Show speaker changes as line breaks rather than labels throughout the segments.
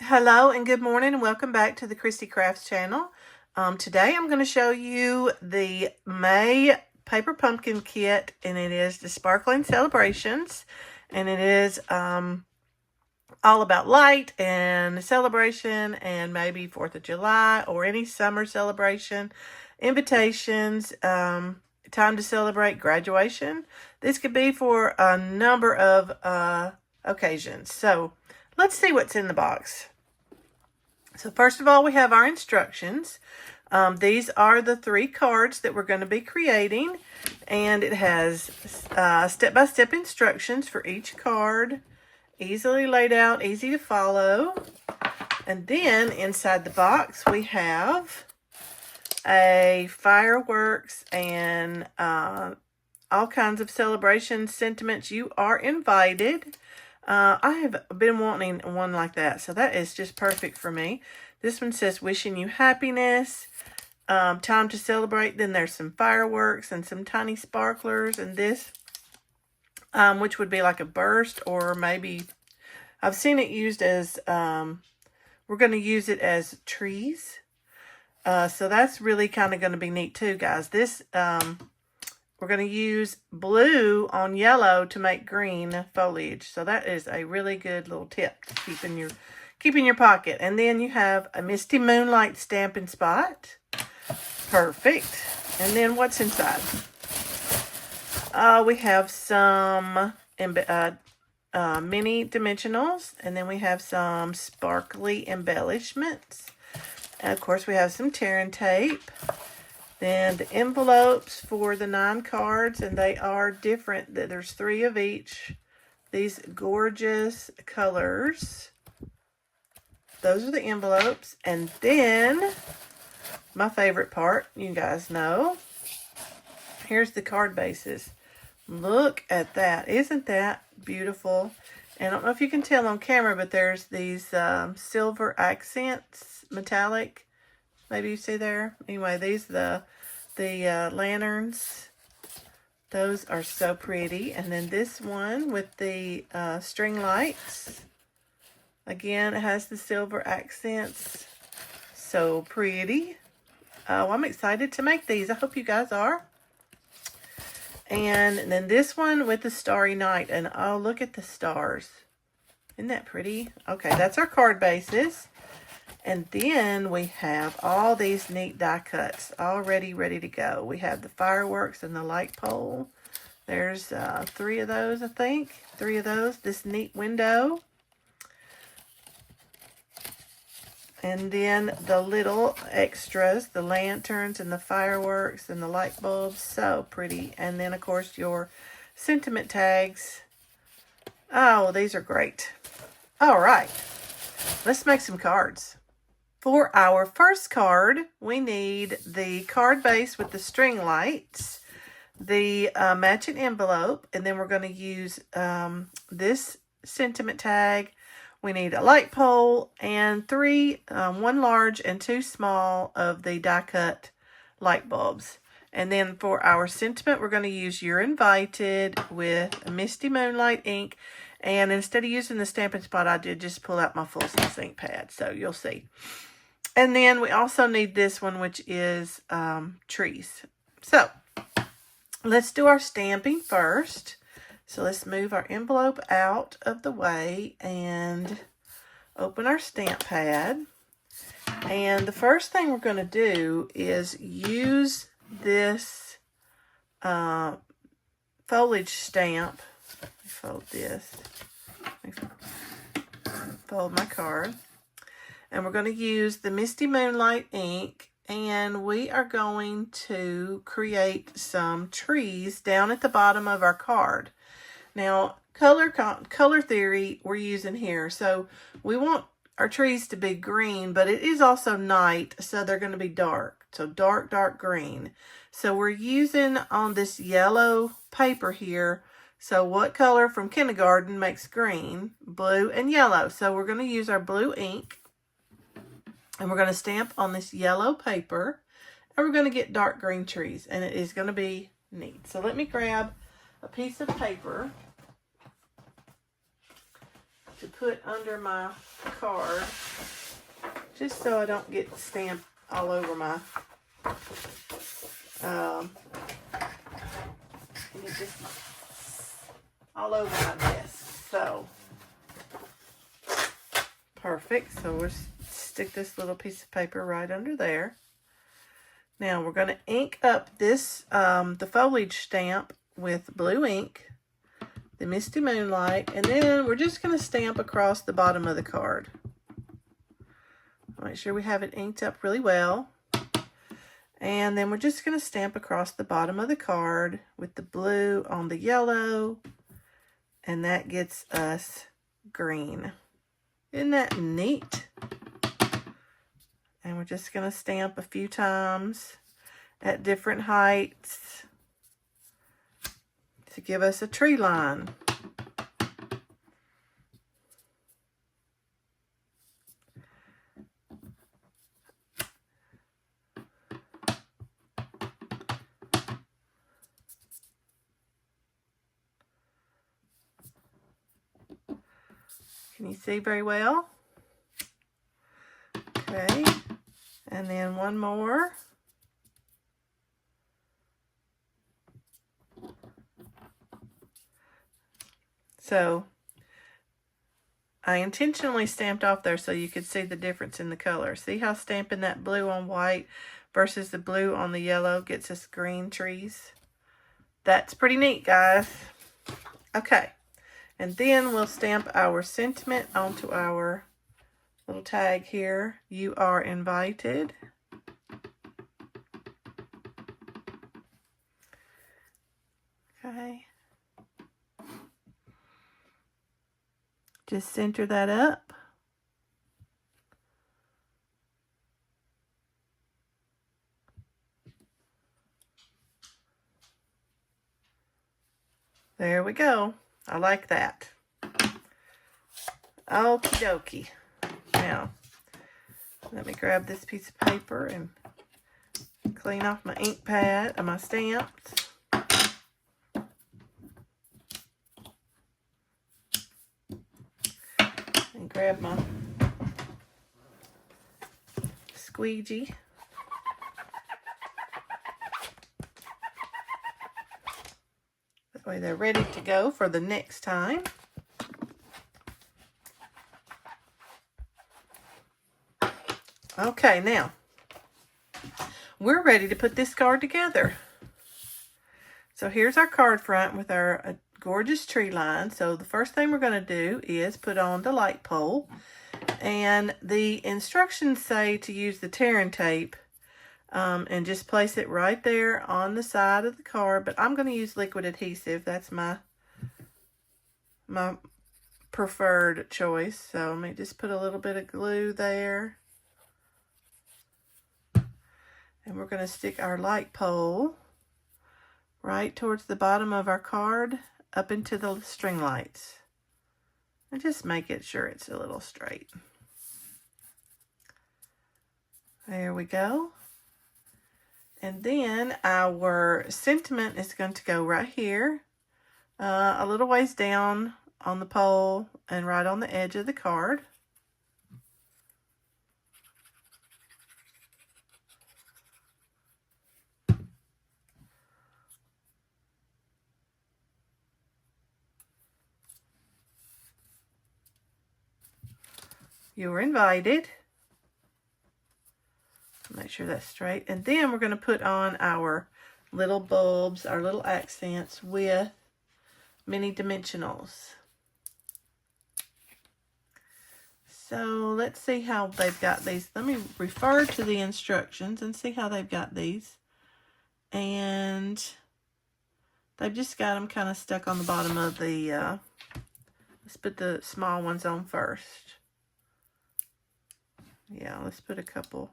Hello and good morning and welcome back to the Christy Crafts channel. Today I'm going to show you the May Paper Pumpkin Kit, and it is the Sparkling Celebrations, and it is all about light and celebration and maybe 4th of July or any summer celebration, invitations, time to celebrate graduation. This could be for a number of occasions. So let's see what's in the box. So first of all, we have our instructions. These are the 3 cards that we're going to be creating, and it has step-by-step instructions for each card, easily laid out, easy to follow. And then inside the box, we have a fireworks and all kinds of celebration sentiments. You are invited. I have been wanting one like that, so that is just perfect for me. This one says wishing you happiness, time to celebrate. Then there's some fireworks and some tiny sparklers, and this, which would be like a burst, or maybe I've seen it used as, we're going to use it as trees. So that's really kind of going to be neat too, guys. This, we're going to use blue on yellow to make green foliage. So that is a really good little tip to keep in your pocket. And then you have a Misty Moonlight Stampin' Spot. Perfect. And then what's inside? We have some mini dimensionals. And then we have some sparkly embellishments. And of course we have some tearing tape. Then the envelopes for the 9 cards, and they are different. There's 3 of each. These gorgeous colors. Those are the envelopes. And then, my favorite part, you guys know, here's the card bases. Look at that. Isn't that beautiful? And I don't know if you can tell on camera, but there's these silver accents, metallic. Maybe you see there. Anyway, these the lanterns. Those are so pretty. And then this one with the string lights. Again, it has the silver accents. So pretty. Oh, I'm excited to make these. I hope you guys are. And then this one with the Starry Night. And oh, look at the stars. Isn't that pretty? Okay, that's our card bases. And then we have all these neat die cuts already ready to go. We have the fireworks and the light pole. There's 3 of those, I think. 3 of those. This neat window. And then the little extras, the lanterns and the fireworks and the light bulbs. So pretty. And then, of course, your sentiment tags. Oh, these are great. All right. Let's make some cards. For our first card, we need the card base with the string lights, the matching envelope, and then we're going to use this sentiment tag. We need a light pole and 3, 1 large and 2 small of the die cut light bulbs. And then for our sentiment, we're going to use You're Invited with a Misty Moonlight ink. And instead of using the Stampin' Spot, I did just pull out my full-size ink pad, so you'll see. And then we also need this one, which is trees. So let's do our stamping first. So let's move our envelope out of the way and open our stamp pad. And the first thing we're going to do is use this foliage stamp. Let me fold this. Let me fold my card. And we're going to use the Misty Moonlight ink, and we are going to create some trees down at the bottom of our card. Now, color theory we're using here. So we want our trees to be green, but it is also night, so they're going to be dark. So dark, dark green. So we're using on this yellow paper here. So what color from kindergarten makes green? Blue and yellow. So we're going to use our blue ink. And we're going to stamp on this yellow paper. And we're going to get dark green trees. And it is going to be neat. So let me grab a piece of paper. to put under my card, just so I don't get stamped all over my all over my desk. So perfect. So we'll stick this little piece of paper right under there. Now we're going to ink up this the foliage stamp with blue ink, the Misty Moonlight, and then we're just going to stamp across the bottom of the card. Make sure we have it inked up really well. And then we're just going to stamp across the bottom of the card with the blue on the yellow, and that gets us green. Isn't that neat? And we're just going to stamp a few times at different heights to give us a tree line. Can you see very well? Okay, and then one more. So I intentionally stamped off there so you could see the difference in the color. See how stamping that blue on white versus the blue on the yellow gets us green trees? That's pretty neat, guys. Okay, and then we'll stamp our sentiment onto our little tag here. You are invited. Okay. Just center that up. There we go. I like that. Okie dokie. Now, let me grab this piece of paper and clean off my ink pad and my stamps. And grab my squeegee. That way they're ready to go for the next time. Okay, now we're ready to put this card together. So here's our card front with our gorgeous tree line. So the first thing we're going to do is put on the light pole. And the instructions say to use the tearing tape and just place it right there on the side of the card. But I'm going to use liquid adhesive. That's my preferred choice. So let me just put a little bit of glue there. And we're going to stick our light pole right towards the bottom of our card up into the string lights. And just make it sure it's a little straight. There we go. And then our sentiment is going to go right here, a little ways down on the pole and right on the edge of the card. You're invited. Make sure that's straight. And then we're going to put on our little bulbs, our little accents with mini dimensionals. So let's see how they've got these. Let me refer to the instructions and see how they've got these. And they've just got them kind of stuck on the bottom of the, let's put the small ones on first. Yeah, let's put a couple.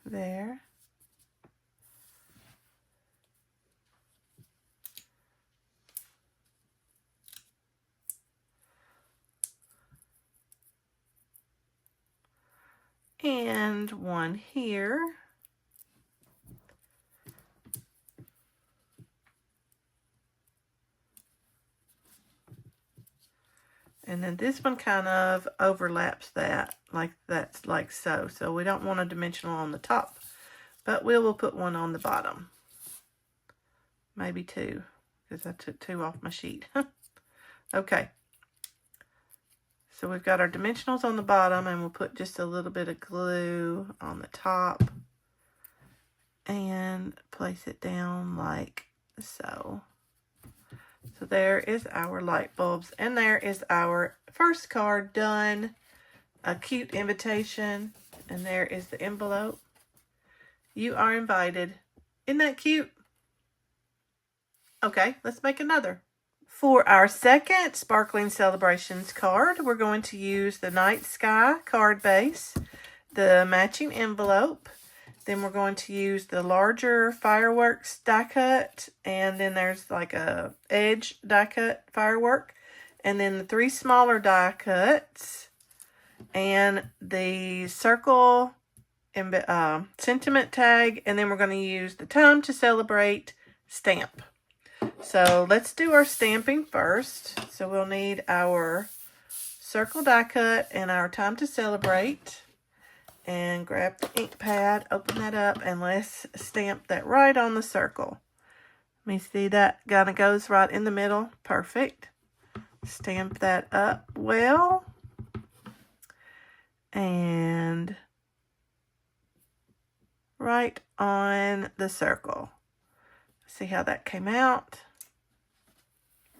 There. and one here. And then this one kind of overlaps that, that's like so. So we don't want a dimensional on the top, but we'll put one on the bottom. Maybe two, because I took two off my sheet. Okay. So we've got our dimensionals on the bottom, and we'll put just a little bit of glue on the top and place it down like so. So there is our light bulbs, and there is our first card done. A cute invitation, and there is the envelope. You are invited. Isn't that cute? Okay, let's make another. For our second Sparkling Celebrations card, we're going to use the Night Sky card base, the matching envelope. Then we're going to use the larger fireworks die cut, and then there's like a edge die cut firework, and then the 3 smaller die cuts, and the circle sentiment tag, and then we're going to use the Time to Celebrate stamp. So let's do our stamping first. So we'll need our circle die cut and our Time to Celebrate. And grab the ink pad, open that up, and let's stamp that right on the circle. Let me see, that kind of goes right in the middle. Perfect. Stamp that up well. And right on the circle. See how that came out?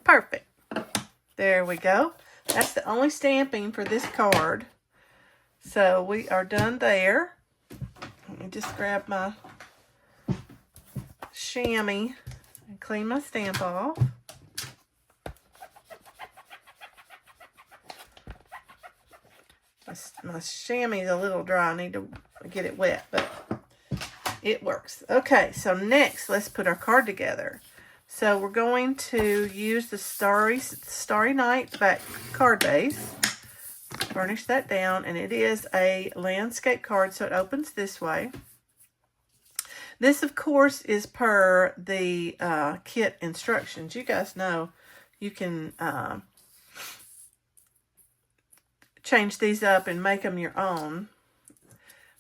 Perfect. There we go. That's the only stamping for this card. So we are done there. Let me just grab my chamois and clean my stamp off. My chamois is a little dry. I need to get it wet, but it works. Okay, so next let's put our card together. So we're going to use the Starry Night back card base. Burnish that down, and it is a landscape card, so it opens this way. This, of course, is per the kit instructions. You guys know you can change these up and make them your own,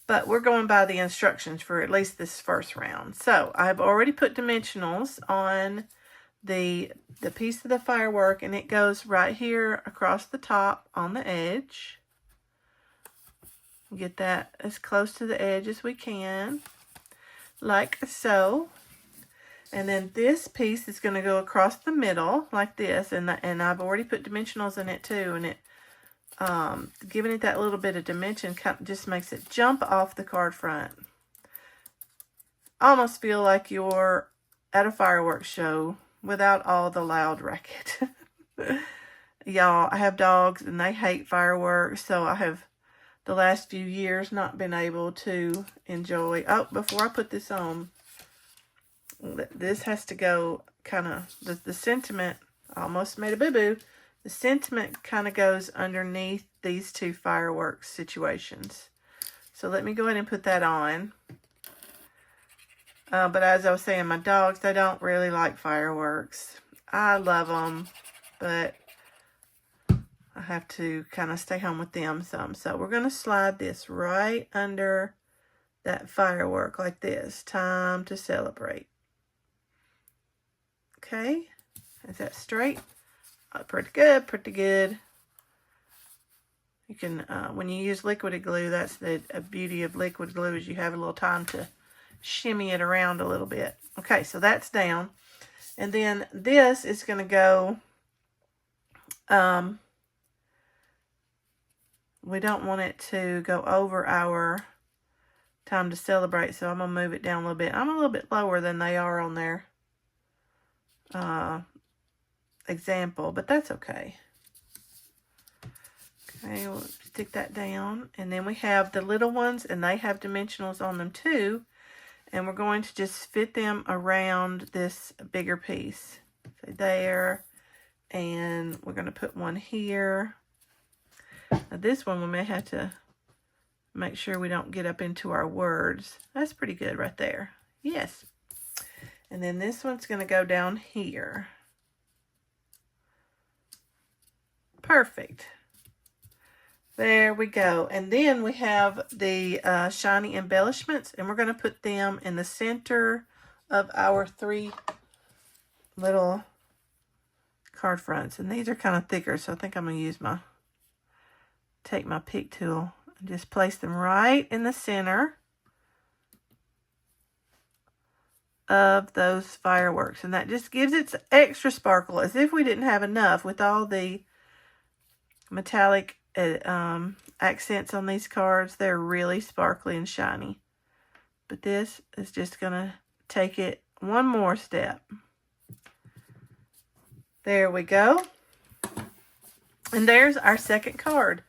but we're going by the instructions for at least this first round. So I've already put dimensionals on the piece of the firework, and it goes right here across the top on the edge. Get that as close to the edge as we can, like so. And then this piece is going to go across the middle like this, and I've already put dimensionals in it too, and it giving it that little bit of dimension just makes it jump off the card front. Almost feel like you're at a fireworks show without all the loud racket. Y'all, I have dogs and they hate fireworks, so I have the last few years not been able to enjoy. Oh, before I put this on, this has to go kind of, the sentiment, I almost made a boo-boo. The sentiment kind of goes underneath these two fireworks situations. So let me go ahead and put that on. But as I was saying, my dogs, they don't really like fireworks. I love them, but I have to kind of stay home with them some. So we're going to slide this right under that firework like this. Time to Celebrate. Okay. Is that straight? Oh, pretty good, pretty good. You can, when you use liquid glue, that's the beauty of liquid glue, is you have a little time to shimmy it around a little bit. Okay, so that's down. And then this is going to go, we don't want it to go over our Time to Celebrate, so I'm going to move it down a little bit. I'm a little bit lower than they are on their example, but that's okay. Okay, we'll stick that down. And then we have the little ones, and they have dimensionals on them too. And we're going to just fit them around this bigger piece. So there, and we're going to put one here. Now this one we may have to Make sure we don't get up into our words. That's pretty good right there. Yes. And then this one's going to go down here. Perfect. There we go. And then we have the shiny embellishments, and we're going to put them in the center of our 3 little card fronts. And these are kind of thicker, so I think I'm going to use take my pick tool and just place them right in the center of those fireworks. And that just gives it extra sparkle, as if we didn't have enough with all the metallic accents on these cards. They're really sparkly and shiny. But this is just going to take it one more step. There we go. And there's our second card.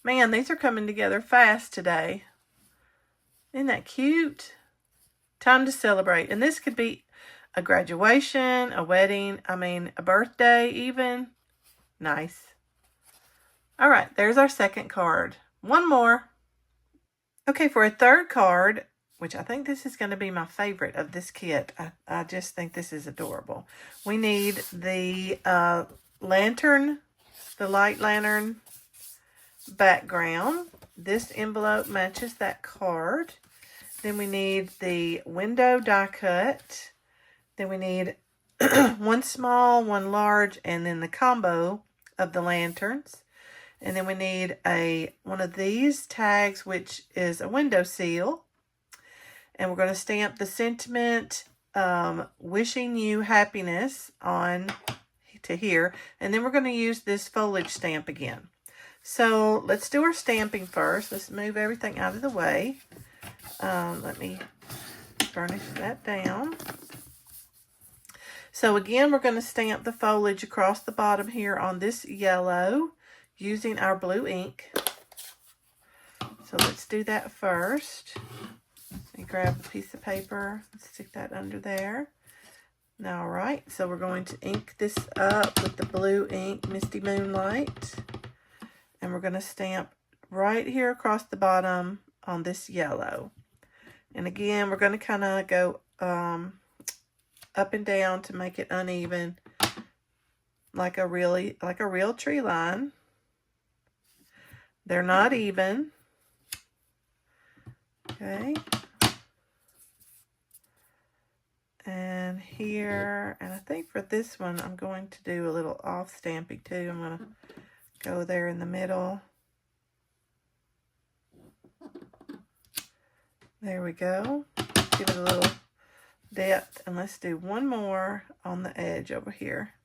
Man, these are coming together fast today. Isn't that cute? Time to celebrate. And this could be a graduation, a wedding, a birthday even. Nice. All right, there's our second card. One more. Okay, for a third card, which I think this is going to be my favorite of this kit. I just think this is adorable. We need the lantern, the light lantern background. This envelope matches that card. Then we need the window die cut. Then we need one small, one large, and then the combo of the lanterns. And then we need one of these tags, which is a window seal. And we're going to stamp the sentiment, wishing you happiness on to here. And then we're going to use this foliage stamp again. So let's do our stamping first. Let's move everything out of the way. Let me burnish that down. So again, we're going to stamp the foliage across the bottom here on this yellow using our blue ink. So let's do that first. Let me grab a piece of paper and stick that under there. Now, all right, so we're going to ink this up with the blue ink, Misty Moonlight. And we're going to stamp right here across the bottom on this yellow. And again, we're going to kind of go up and down to make it uneven, like a real tree line. They're not even. Okay. And here, and I think for this one, I'm going to do a little off stamping too. I'm going to go there in the middle. There we go. Give it a little depth, and let's do one more on the edge over here.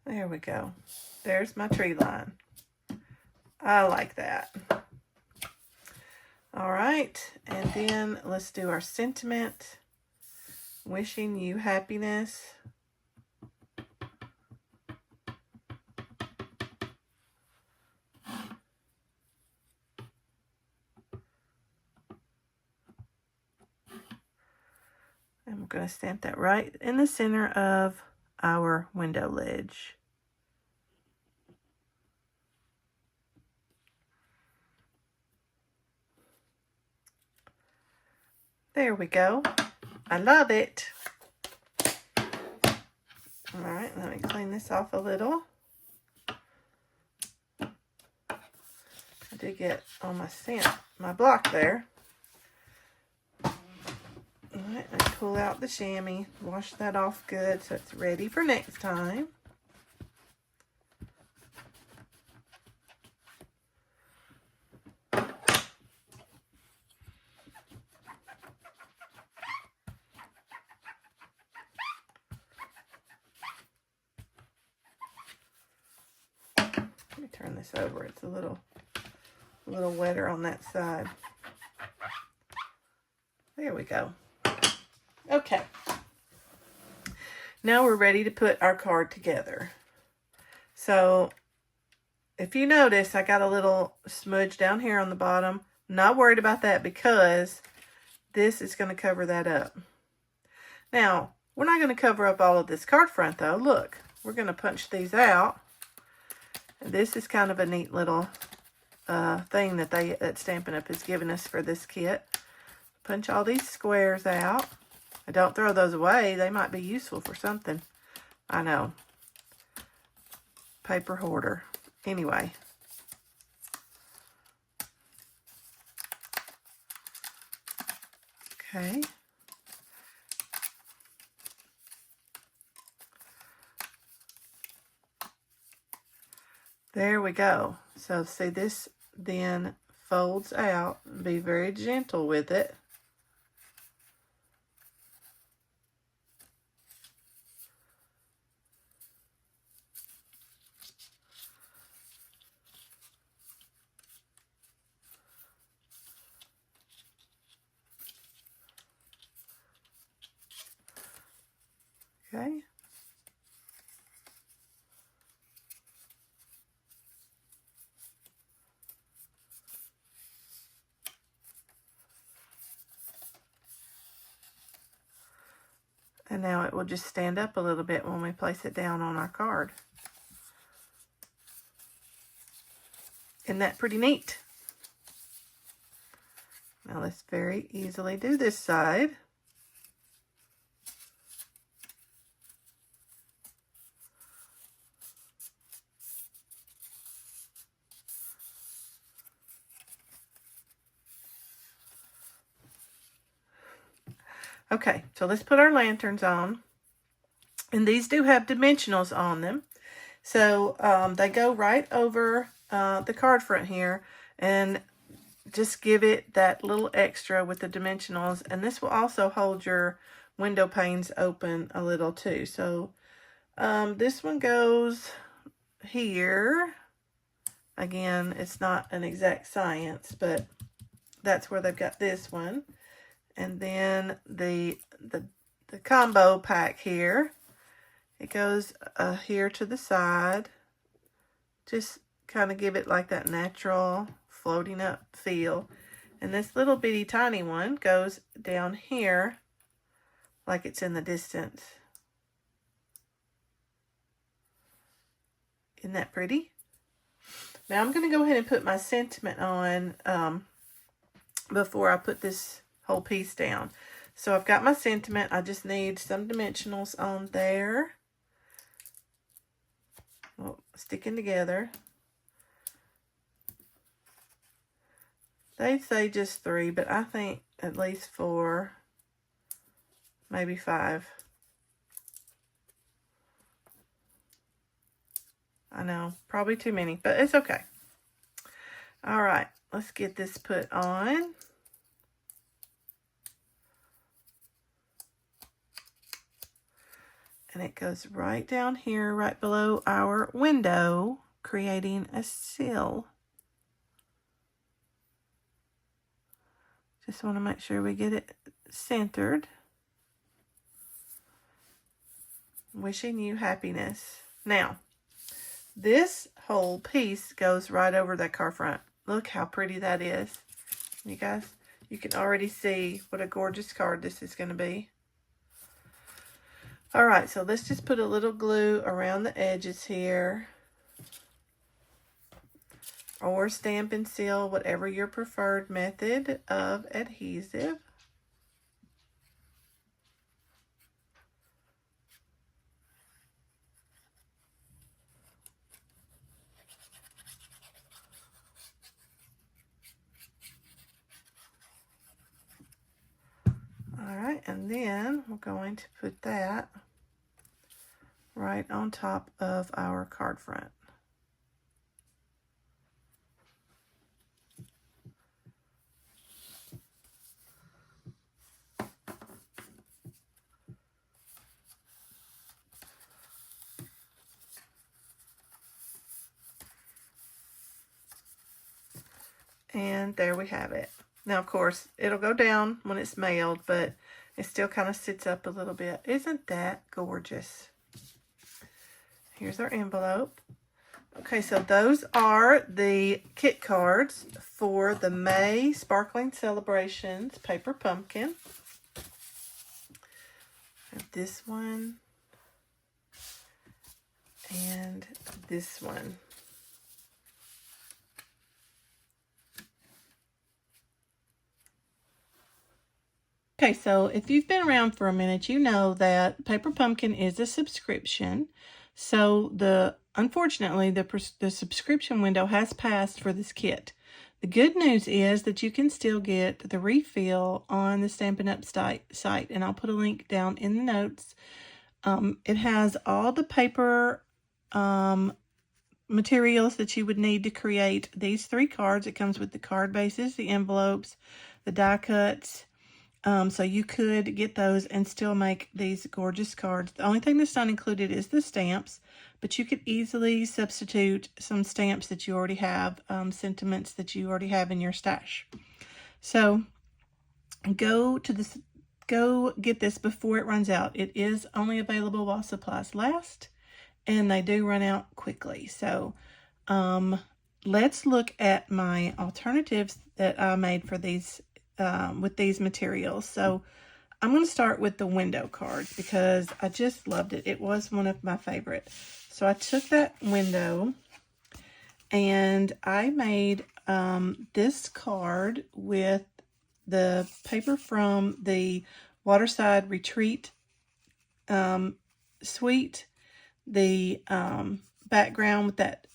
There we go. There's my tree line. I like that. All right, and then let's do our sentiment. Wishing you happiness. And we're going to stamp that right in the center of our window ledge. There we go. I love it. All right, let me clean this off a little. I did get on my block there. All right, let's pull out the chamois, wash that off good so it's ready for next time. Let me turn this over. It's a little wetter on that side. There we go. Okay. Now we're ready to put our card together. So if you notice, I got a little smudge down here on the bottom. Not worried about that because this is going to cover that up. Now, we're not going to cover up all of this card front though. Look, we're going to punch these out. And this is kind of a neat little thing that Stampin' Up! Has given us for this kit. Punch all these squares out. And don't throw those away. They might be useful for something. I know. Paper hoarder. Anyway. Okay. There we go. So see, this then folds out. Be very gentle with it. Okay. And now it will just stand up a little bit when we place it down on our card. Isn't that pretty neat? Now let's very easily do this side. Okay, so let's put our lanterns on. And these do have dimensionals on them. So they go right over the card front here. And just give it that little extra with the dimensionals. And this will also hold your window panes open a little too. So this one goes here. Again, it's not an exact science, but that's where they've got this one. And then the combo pack here, it goes here to the side. Just kind of give it like that natural floating up feel. And this little bitty tiny one goes down here like it's in the distance. Isn't that pretty? Now I'm going to go ahead and put my sentiment on before I put this whole piece down. So I've got my sentiment. I just need some dimensionals on there. Well, sticking together. They say just 3, but I think at least 4, maybe 5. I know, probably too many, but it's okay. All right, let's get this put on. And it goes right down here, right below our window, creating a sill. Just want to make sure we get it centered. Wishing you happiness. Now, this whole piece goes right over that car front. Look how pretty that is. You guys, you can already see what a gorgeous card this is going to be. All right, so let's just put a little glue around the edges here. Or stamp and seal, whatever your preferred method of adhesive. All right, and then we're going to put that right on top of our card front. And there we have it. Now, of course, it'll go down when it's mailed, but it still kind of sits up a little bit. Isn't that gorgeous? Here's our envelope. Okay, so those are the kit cards for the May Sparkling Celebrations Paper Pumpkin. This one and this one. Okay, so if you've been around for a minute, you know that Paper Pumpkin is a subscription. So unfortunately, the subscription window has passed for this kit. The good news is that you can still get the refill on the Stampin' Up! Site, and I'll put a link down in the notes. It has all the paper materials that you would need to create these 3 cards. It comes with the card bases, the envelopes, the die cuts. So you could get those and still make these gorgeous cards. The only thing that's not included is the stamps, but you could easily substitute some stamps that you already have, sentiments that you already have in your stash. So go get this before it runs out. It is only available while supplies last, and they do run out quickly. So let's look at my alternatives that I made for these with these materials. So I'm going to start with the window cards because I just loved it. It was one of my favorites. So I took that window and I made this card with the paper from the Waterside Retreat suite, the background with that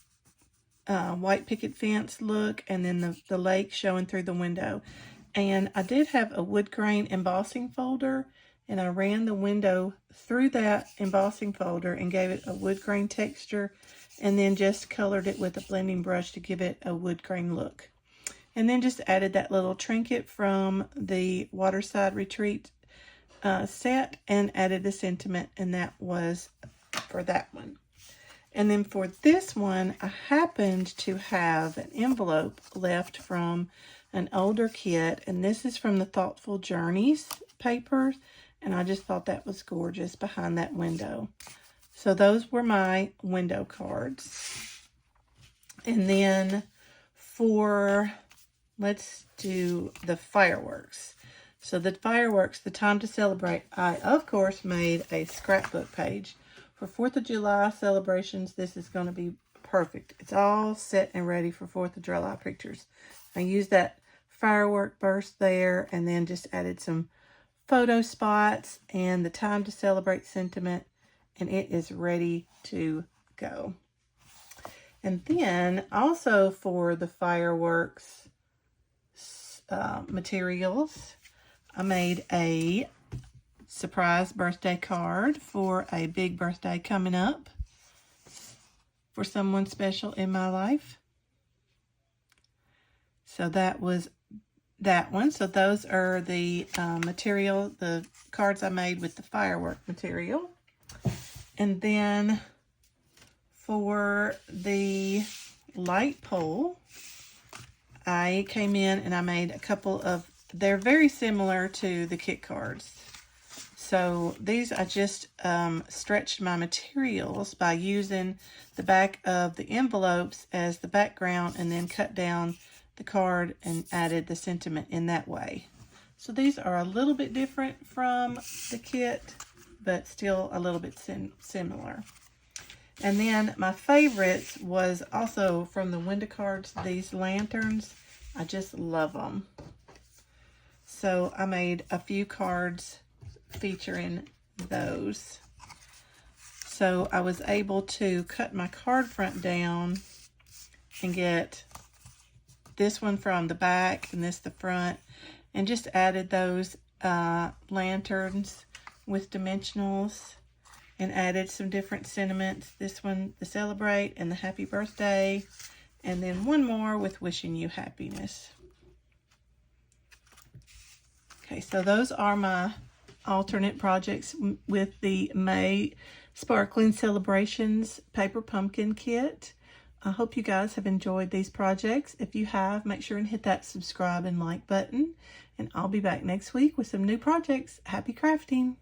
white picket fence look, and then the lake showing through the window. And I did have a wood grain embossing folder, and I ran the window through that embossing folder and gave it a wood grain texture, and then just colored it with a blending brush to give it a wood grain look. And then just added that little trinket from the Waterside Retreat set and added the sentiment, and that was for that one. And then for this one, I happened to have an envelope left from an older kit, and this is from the Thoughtful Journeys papers, and I just thought that was gorgeous behind that window. So those were my window cards. And then let's do the fireworks. So the fireworks, the time to celebrate, I of course made a scrapbook page. For 4th of July celebrations, this is going to be perfect. It's all set and ready for 4th of July pictures. I used that firework burst there and then just added some photo spots and the time to celebrate sentiment, and it is ready to go. And then also for the fireworks materials, I made a surprise birthday card for a big birthday coming up for someone special in my life. So that was that one. So those are the the cards I made with the firework material. And then for the light pole, I came in and I made a couple of, they're very similar to the kit cards. So these I just stretched my materials by using the back of the envelopes as the background and then cut down the card and added the sentiment in that way. So these are a little bit different from the kit, but still a little bit similar. And then my favorites was also from the window cards, these lanterns. I just love them. So I made a few cards featuring those. So I was able to cut my card front down and get this one from the back and this the front, and just added those lanterns with dimensionals and added some different sentiments. This one, the celebrate and the happy birthday, and then one more with wishing you happiness. Okay, so those are my alternate projects with the May Sparkling Celebrations Paper Pumpkin Kit. I hope you guys have enjoyed these projects. If you have, make sure and hit that subscribe and like button. And I'll be back next week with some new projects. Happy crafting!